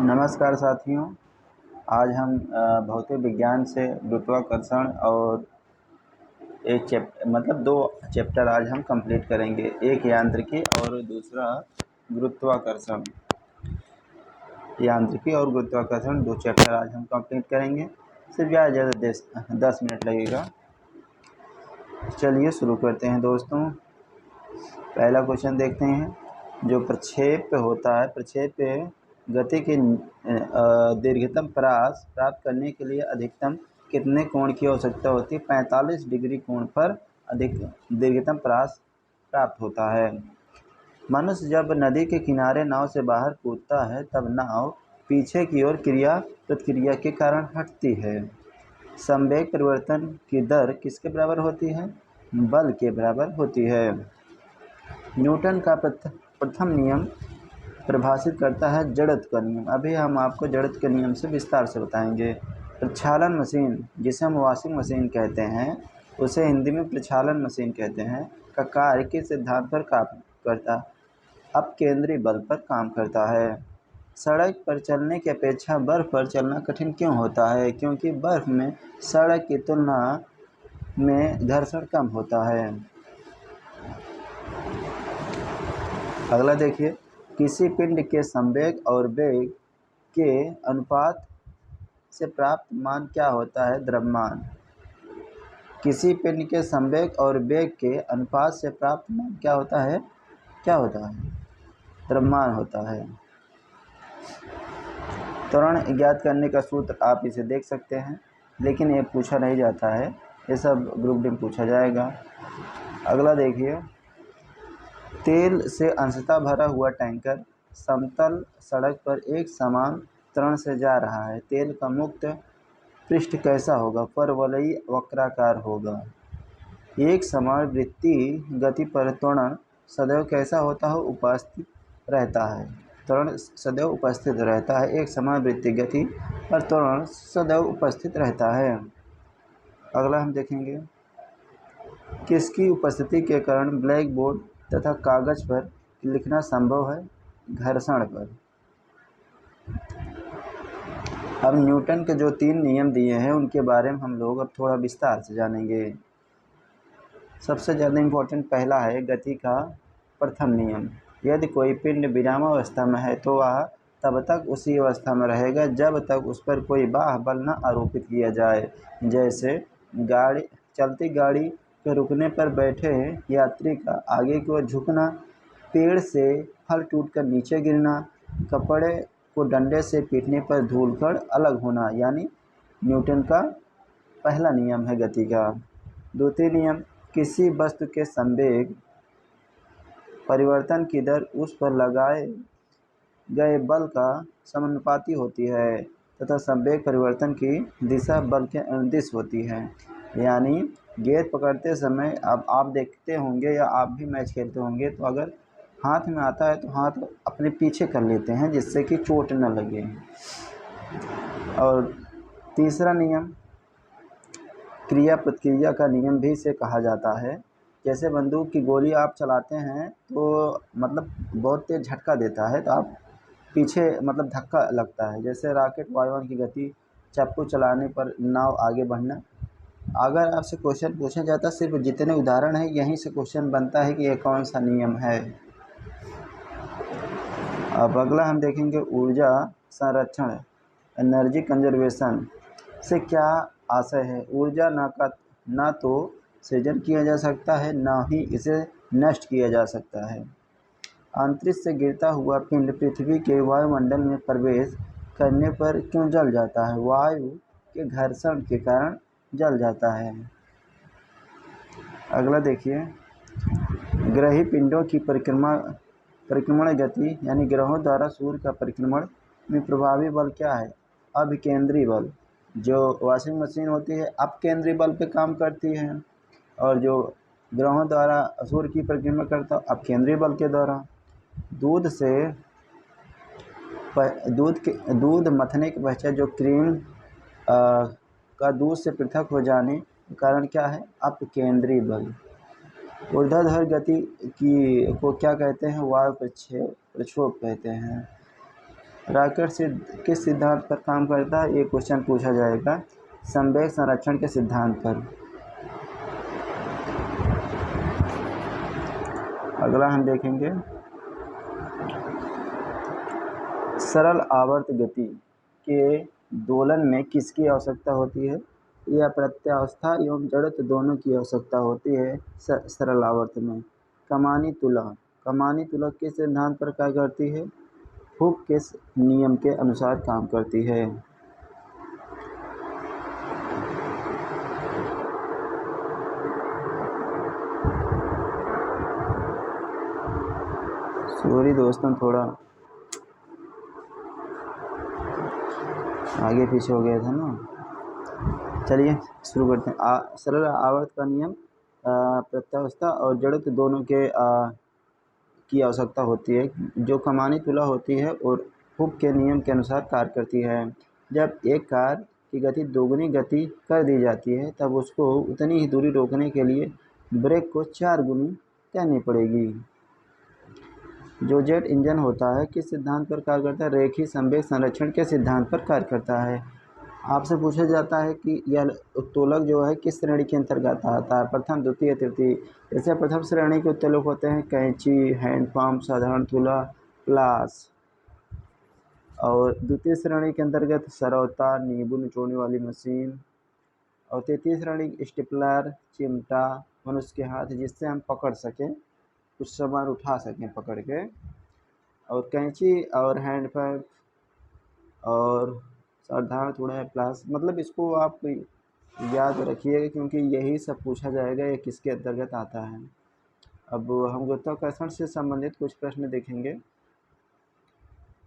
नमस्कार साथियों। आज हम भौतिक विज्ञान से गुरुत्वाकर्षण और एक दो चैप्टर आज हम कंप्लीट करेंगे। एक यांत्रिकी और दूसरा गुरुत्वाकर्षण। यांत्रिकी और गुरुत्वाकर्षण दो चैप्टर आज हम कंप्लीट करेंगे। सिर्फ ज़्यादा 10 मिनट लगेगा। चलिए शुरू करते हैं दोस्तों। पहला क्वेश्चन देखते हैं। जो प्रक्षेप होता है, प्रक्षेप गति की दीर्घतम परास प्राप्त करने के लिए अधिकतम कितने कोण की आवश्यकता होती है? 45 डिग्री कोण पर अधिक दीर्घतम परास प्राप्त होता है। मनुष्य जब नदी के किनारे नाव से बाहर कूदता है तब नाव पीछे की ओर क्रिया प्रतिक्रिया के कारण हटती है। संवेग परिवर्तन की दर किसके बराबर होती है? बल के बराबर होती है। न्यूटन का प्रथम नियम परिभाषित करता है जड़त्व का नियम। अभी हम आपको जड़त्व के नियम से विस्तार से बताएंगे। प्रक्षालन मशीन, जिसे हम वॉशिंग मशीन कहते हैं, उसे हिंदी में प्रक्षालन मशीन कहते हैं, का कार्य किस सिद्धांत पर काम करता है? अपकेंद्री बल पर काम करता है। सड़क पर चलने की अपेक्षा बर्फ़ पर चलना कठिन क्यों होता है? क्योंकि बर्फ़ में सड़क की तुलना में घर्षण कम होता है। अगला देखिए, किसी पिंड के संवेग और वेग के अनुपात से प्राप्त मान क्या होता है? द्रव्यमान। किसी पिंड के संवेग और वेग के अनुपात से प्राप्त मान क्या होता है? द्रव्यमान होता है। त्वरण ज्ञात करने का सूत्र आप इसे देख सकते हैं, लेकिन ये पूछा नहीं जाता है, ये सब ग्रुप डी में पूछा जाएगा। अगला देखिए, तेल से अंशतः भरा हुआ टैंकर समतल सड़क पर एक समान त्वरण से जा रहा है। तेल का मुक्त पृष्ठ कैसा होगा? परवलयी वक्राकार होगा। एक समान वृत्तीय गति पर त्वरण सदैव कैसा होता है? उपस्थित रहता है। त्वरण सदैव उपस्थित रहता है। एक समान वृत्तीय गति पर त्वरण सदैव उपस्थित रहता है। अगला हम देखेंगे, किसकी उपस्थिति के कारण ब्लैक बोर्ड तथा कागज पर लिखना संभव है? घर्षण पर। अब न्यूटन के जो 3 नियम दिए हैं उनके बारे में हम लोग अब थोड़ा विस्तार से जानेंगे। सबसे ज़्यादा इम्पोर्टेंट पहला है गति का प्रथम नियम। यदि कोई पिंड विरामावस्था में है तो वह तब तक उसी अवस्था में रहेगा जब तक उस पर कोई बाह्य बल न आरोपित किया जाए। जैसे चलती गाड़ी के रुकने पर बैठे यात्री का आगे की ओर झुकना, पेड़ से फल टूटकर नीचे गिरना, कपड़े को डंडे से पीटने पर धूलकण अलग होना, यानी न्यूटन का पहला नियम है गति का। द्वितीय नियम, किसी वस्तु के संवेग परिवर्तन की दर उस पर लगाए गए बल का समानुपाती होती है तथा संवेग परिवर्तन की दिशा बल के अनुदिश होती है। यानी गेंद पकड़ते समय अब आप देखते होंगे या आप भी मैच खेलते होंगे, तो अगर हाथ में आता है तो हाथ अपने पीछे कर लेते हैं जिससे कि चोट न लगे। और तीसरा नियम क्रिया प्रतिक्रिया का नियम भी इसे कहा जाता है। जैसे बंदूक की गोली आप चलाते हैं तो बहुत तेज़ झटका देता है तो आप पीछे धक्का लगता है। जैसे रॉकेट वायुयान की गति, चाप्पू चलाने पर नाव आगे बढ़ना। अगर आपसे क्वेश्चन पूछा जाता सिर्फ जितने उदाहरण हैं यहीं से क्वेश्चन बनता है कि यह कौन सा नियम है। अब अगला हम देखेंगे ऊर्जा संरक्षण, एनर्जी कंजर्वेशन से क्या आशय है? ऊर्जा ना तो सृजन किया जा सकता है, ना ही इसे नष्ट किया जा सकता है। अंतरिक्ष से गिरता हुआ पिंड पृथ्वी के वायुमंडल में प्रवेश करने पर क्यों जल जाता है? वायु के घर्षण के कारण जल जाता है। अगला देखिए, ग्रही पिंडों की परिक्रमण गति यानी ग्रहों द्वारा सूर्य का परिक्रमण में प्रभावी बल क्या है? अभिकेंद्री बल। जो वॉशिंग मशीन होती है अपकेंद्री बल पे काम करती है, और जो ग्रहों द्वारा सूर्य की परिक्रमा करता है अपकेंद्री बल के द्वारा। दूध मथने के पश्चात जो क्रीम का दूध से पृथक हो जाने का कारण क्या है? अपकेंद्री बल। ऊर्ध्वाधर गति को क्या कहते हैं? वायु प्रक्षोभ कहते हैं। रॉकेट किस सिद्धांत पर काम करता है, ये क्वेश्चन पूछा जाएगा संवेग संरक्षण के सिद्धांत पर। अगला हम देखेंगे सरल आवर्त गति के दोलन में किसकी आवश्यकता होती है, यह प्रत्यावस्था एवं जड़त्व दोनों की आवश्यकता होती है सरल आवर्त में। कमानी तुलक किस सिद्धांत पर कार्य करती है, हुक के नियम के अनुसार काम करती है। सॉरी दोस्तों, थोड़ा आगे पीछे हो गया था ना। चलिए शुरू करते हैं। सरल आवर्त का नियम प्रत्यावस्था और जड़त्व दोनों के की आवश्यकता होती है, जो कमानी तुला होती है और हुक के नियम के अनुसार कार्य करती है। जब एक कार की गति दोगुनी गति कर दी जाती है तब उसको उतनी ही दूरी रोकने के लिए ब्रेक को 4 गुनी करनी पड़ेगी। जो जेट इंजन होता है किस सिद्धांत पर कार्य करता है, रेखीय संवेग संरक्षण के सिद्धांत पर कार्य करता है। आपसे पूछा जाता है कि यह उत्तोलक जो है किस श्रेणी के अंतर्गत आता है, प्रथम द्वितीय तृतीय। जैसे प्रथम श्रेणी के उत्तोलक होते हैं कैंची, हैंडपम्प, साधारण तुला, प्लास। और द्वितीय श्रेणी के अंतर्गत सरौता, नींबू निचोड़ने वाली मशीन। और तृतीय श्रेणी स्टेपलर, चिमटा, मनुष्य के हाथ जिससे हम पकड़ सकें, कुछ सामान उठा सकें पकड़ के। और कैंची और हैंडपम्प और साधारण थोड़ा है प्लास। मतलब इसको आप याद रखिएगा क्योंकि यही सब पूछा जाएगा ये किसके अंतर्गत आता है। अब हम गुरुत्वाकर्षण से संबंधित कुछ प्रश्न देखेंगे।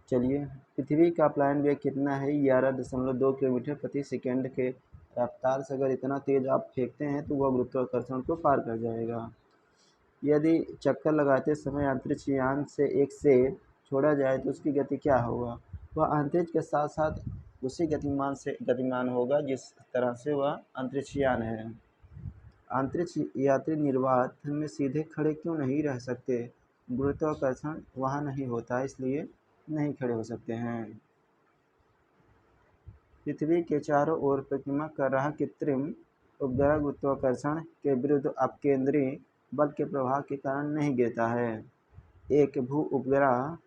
चलिए, पृथ्वी का प्लायन वेग कितना है, 11.2 किलोमीटर प्रति सेकेंड के रफ्तार से अगर इतना तेज़ आप फेंकते हैं तो वह गुरुत्वाकर्षण को पार कर जाएगा। यदि चक्कर लगाते समय अंतरिक्ष यान से एक सेब छोड़ा जाए तो उसकी गति क्या होगा, वह अंतरिक्ष के साथ साथ उसी गतिमान होगा जिस तरह से वह अंतरिक्ष यान है। अंतरिक्ष यात्री निर्वात में सीधे खड़े क्यों नहीं रह सकते, गुरुत्वाकर्षण वहाँ नहीं होता इसलिए नहीं खड़े हो सकते हैं। पृथ्वी के चारों ओर परिक्रमा कर रहा कृत्रिम उपग्रह गुरुत्वाकर्षण के विरुद्ध अपकेंद्री बल के प्रभाव के कारण नहीं गिरता है। एक भू उपग्रह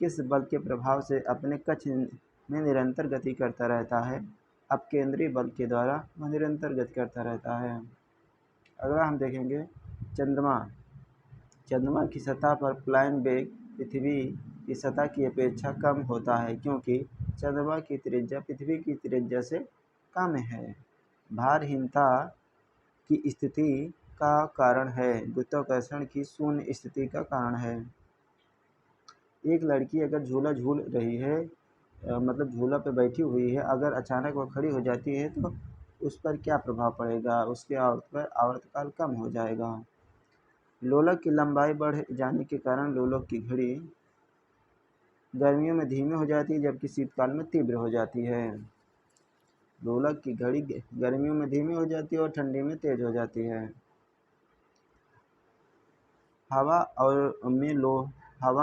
किस बल के प्रभाव से अपने कक्ष में निरंतर गति करता रहता है, अपकेंद्री बल के द्वारा वह निरंतर गति करता रहता है। अगला हम देखेंगे चंद्रमा की सतह पर प्लायन वेग पृथ्वी की सतह की अपेक्षा कम होता है क्योंकि चंद्रमा की त्रिज्या पृथ्वी की त्रिज्या से कम है। भारहीनता की स्थिति का कारण है, गुरुत्वाकर्षण की शून्य स्थिति का कारण है। एक लड़की अगर झूला झूल रही है, मतलब झूला पे बैठी हुई है, अगर अचानक वह खड़ी हो जाती है तो उस पर क्या प्रभाव पड़ेगा, उसके आवर्तकाल कम हो जाएगा। लोलक की लंबाई बढ़ जाने के कारण लोलक की घड़ी गर्मियों में धीमी हो जाती है जबकि शीतकाल में तीव्र हो जाती है। लोलक की घड़ी गर्मियों में धीमी हो जाती है और ठंडी में तेज हो जाती है। हवा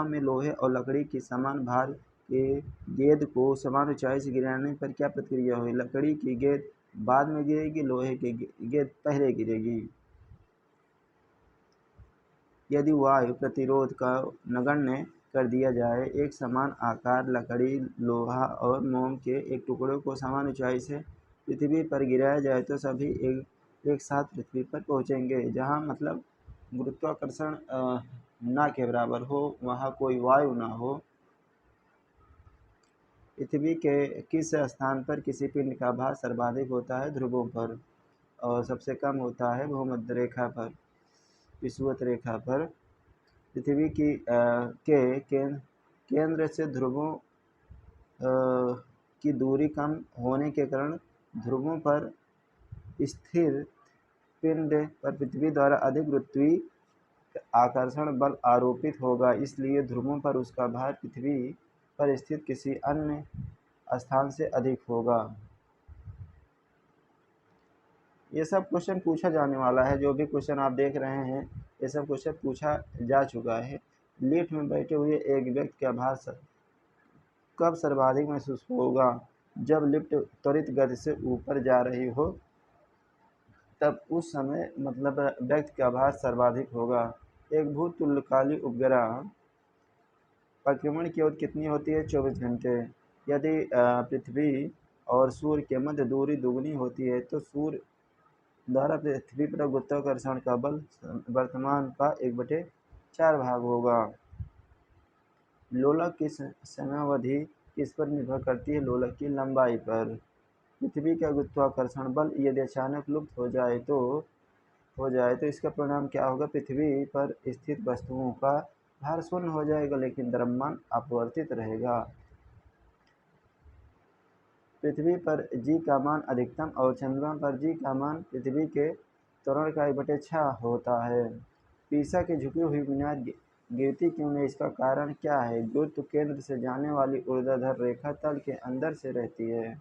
में लोहे और लकड़ी की समान भार के गेंद को समान ऊंचाई से गिराने पर क्या प्रतिक्रिया होगी, लकड़ी की गेंद बाद में गिरेगी, लोहे की गेंद पहले गिरेगी। यदि वायु प्रतिरोध का नगण्य कर दिया जाए, एक समान आकार लकड़ी, लोहा और मोम के एक टुकड़े को समान ऊंचाई से पृथ्वी पर गिराया जाए तो सभी एक साथ पृथ्वी पर पहुंचेंगे। जहां मतलब गुरुत्वाकर्षण ना के बराबर हो, वहाँ कोई वायु ना हो। पृथ्वी के किस स्थान पर किसी पिंड का भार सर्वाधिक होता है, ध्रुवों पर, और सबसे कम होता है भूमध्य रेखा पर, विषुवत रेखा पर। पृथ्वी की के केंद्र से ध्रुवों की दूरी कम होने के कारण ध्रुवों पर स्थिर पिंड पर पृथ्वी द्वारा अधिक गुरुत्वीय आकर्षण बल आरोपित होगा, इसलिए ध्रुवों पर उसका भार पृथ्वी पर स्थित किसी अन्य स्थान से अधिक होगा। ये सब क्वेश्चन पूछा जाने वाला है, जो भी क्वेश्चन आप देख रहे हैं ये सब क्वेश्चन पूछा जा चुका है। लिफ्ट में बैठे हुए एक व्यक्ति का भार कब सर्वाधिक महसूस होगा? जब लिफ्ट त्वरित गति से ऊपर जा रही हो, तब उस समय मतलब व्यक्ति का भार सर्वाधिक होगा। एक भूतुल्यकाली उपग्रह परिक्रमण की अवधि कितनी होती है? 24 घंटे। यदि पृथ्वी और सूर्य के मध्य दूरी दुगनी होती है तो सूर्य द्वारा पृथ्वी पर गुरुत्वाकर्षण का बल वर्तमान का 1/4 भाग होगा। लोलक की समयावधि किस पर निर्भर करती है? लोलक की लंबाई पर। पृथ्वी का गुरुत्वाकर्षण बल यदि अचानक लुप्त हो जाए तो इसका परिणाम क्या होगा? पृथ्वी पर स्थित वस्तुओं का भार शून्य हो जाएगा, लेकिन द्रव्यमान अपवर्तित रहेगा। पृथ्वी पर जी का मान अधिकतम और चंद्रमा पर जी का मान पृथ्वी के त्वरण का 1/6 होता है। पीसा की झुकी हुई बुनियाद गिरती क्यों नहीं? इसका कारण क्या है? गुरुत्व केंद्र से जाने वाली ऊर्ध्वाधर रेखा तल के अंदर से रहती है।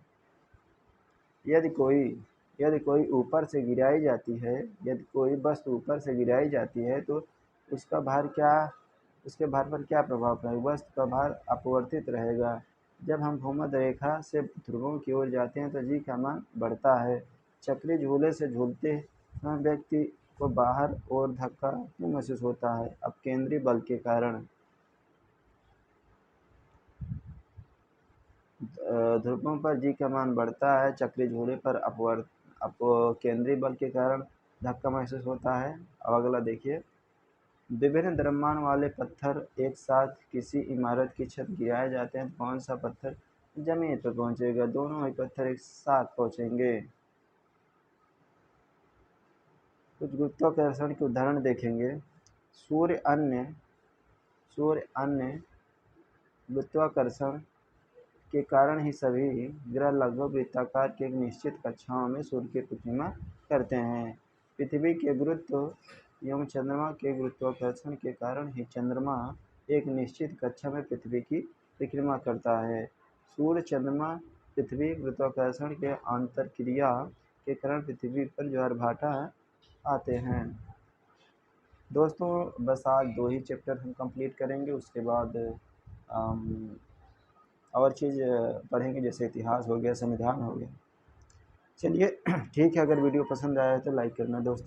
यदि कोई ऊपर से गिराई जाती है, यदि कोई वस्तु ऊपर से गिराई जाती है तो उसके भार पर क्या प्रभाव पड़ेगा? वस्तु का भार अपवर्तित रहेगा। जब हम भूमध्य रेखा से ध्रुवों की ओर जाते हैं तो जी का मान बढ़ता है। चक्री झूले से झूलते समय व्यक्ति को बाहर और धक्का क्यों महसूस होता है? अपकेंद्री बल के कारण। ध्रुवों पर जी का मान बढ़ता है, चक्री झूले पर अपकेंद्री बल के कारण धक्का महसूस होता है। अब अगला देखिए, विभिन्न द्रव्यमान वाले पत्थर एक साथ किसी इमारत की छत गिराए जाते हैं तो कौन सा पत्थर जमीन पर पहुंचेगा? दोनों ही पत्थर एक साथ पहुंचेंगे। कुछ गुरुत्वाकर्षण के उदाहरण देखेंगे। सूर्य अन्य गुरुत्वाकर्षण के कारण ही सभी ग्रह लगभग वृत्ताकार की एक निश्चित कक्षाओं में सूर्य की परिक्रमा करते हैं। पृथ्वी के गुरुत्व एवं चंद्रमा के गुरुत्वाकर्षण के कारण ही चंद्रमा एक निश्चित कक्षा में पृथ्वी की परिक्रमा करता है। सूर्य, चंद्रमा, पृथ्वी गुरुत्वाकर्षण के अंतरक्रिया के कारण पृथ्वी पर ज्वारभाटा आते हैं। दोस्तों, बस आज 2 ही चैप्टर हम कंप्लीट करेंगे, उसके बाद और चीज़ पढ़ेंगे, जैसे इतिहास हो गया, संविधान हो गया। चलिए ठीक है, अगर वीडियो पसंद आया है तो लाइक करना दोस्तों।